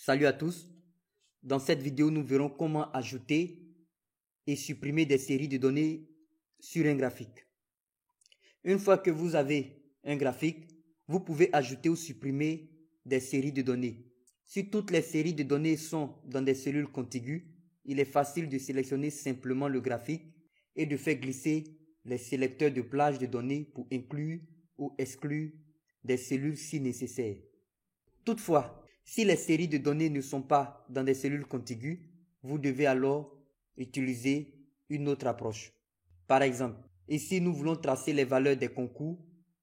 Salut à tous. Dans cette vidéo, nous verrons comment ajouter et supprimer des séries de données sur un graphique. Une fois que vous avez un graphique, vous pouvez ajouter ou supprimer des séries de données. Si toutes les séries de données sont dans des cellules contiguës, il est facile de sélectionner simplement le graphique et de faire glisser les sélecteurs de plage de données pour inclure ou exclure des cellules si nécessaire. Toutefois, si les séries de données ne sont pas dans des cellules contiguës, vous devez alors utiliser une autre approche. Par exemple, ici nous voulons tracer les valeurs des concours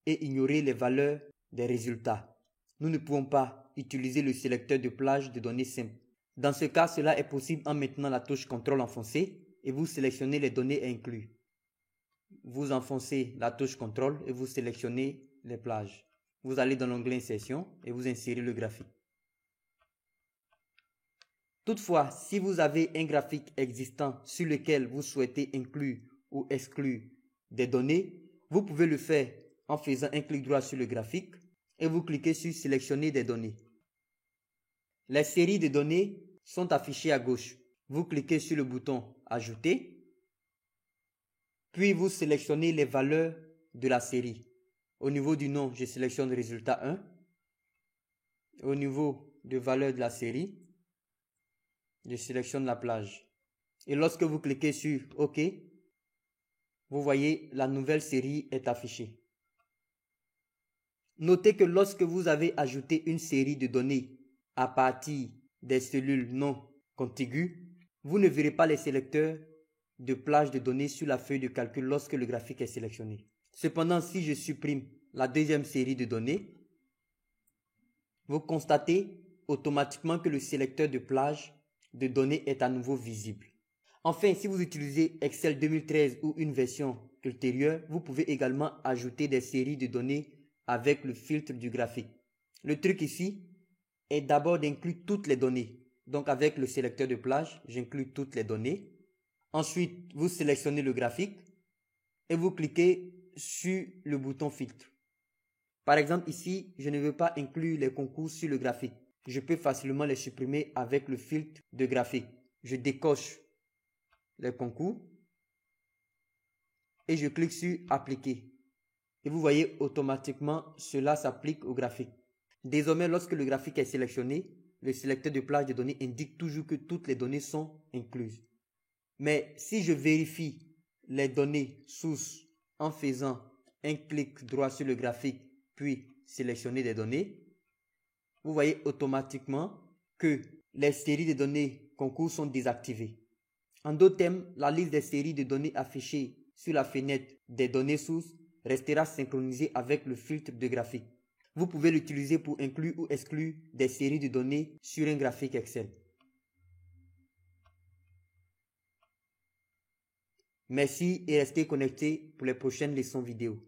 et ignorer les valeurs des résultats. Nous ne pouvons pas utiliser le sélecteur de plage de données simple. Dans ce cas, cela est possible en maintenant la touche CTRL enfoncée et vous sélectionnez les données incluses. Vous enfoncez la touche CTRL et vous sélectionnez les plages. Vous allez dans l'onglet Insertion et vous insérez le graphique. Toutefois, si vous avez un graphique existant sur lequel vous souhaitez inclure ou exclure des données, vous pouvez le faire en faisant un clic droit sur le graphique et vous cliquez sur Sélectionner des données. Les séries de données sont affichées à gauche. Vous cliquez sur le bouton Ajouter, puis vous sélectionnez les valeurs de la série. Au niveau du nom, je sélectionne résultat 1. Au niveau de valeur de la série, je sélectionne la plage. Et lorsque vous cliquez sur OK, vous voyez la nouvelle série est affichée. Notez que lorsque vous avez ajouté une série de données à partir des cellules non contiguës, vous ne verrez pas les sélecteurs de plage de données sur la feuille de calcul lorsque le graphique est sélectionné. Cependant, si je supprime la deuxième série de données, vous constatez automatiquement que le sélecteur de plage de données est à nouveau visible. Enfin, si vous utilisez Excel 2013 ou une version ultérieure, vous pouvez également ajouter des séries de données avec le filtre du graphique. Le truc ici est d'abord d'inclure toutes les données. Donc avec le sélecteur de plage, j'inclus toutes les données. Ensuite, vous sélectionnez le graphique et vous cliquez sur le bouton filtre. Par exemple, ici, je ne veux pas inclure les concours sur le graphique. Je peux facilement les supprimer avec le filtre de graphique. Je décoche les concours et je clique sur Appliquer. Et vous voyez automatiquement cela s'applique au graphique. Désormais, lorsque le graphique est sélectionné, le sélecteur de plage de données indique toujours que toutes les données sont incluses. Mais si je vérifie les données sources en faisant un clic droit sur le graphique puis sélectionner des données, vous voyez automatiquement que les séries de données concours sont désactivées. En d'autres termes, la liste des séries de données affichées sur la fenêtre des données sources restera synchronisée avec le filtre de graphique. Vous pouvez l'utiliser pour inclure ou exclure des séries de données sur un graphique Excel. Merci et restez connectés pour les prochaines leçons vidéo.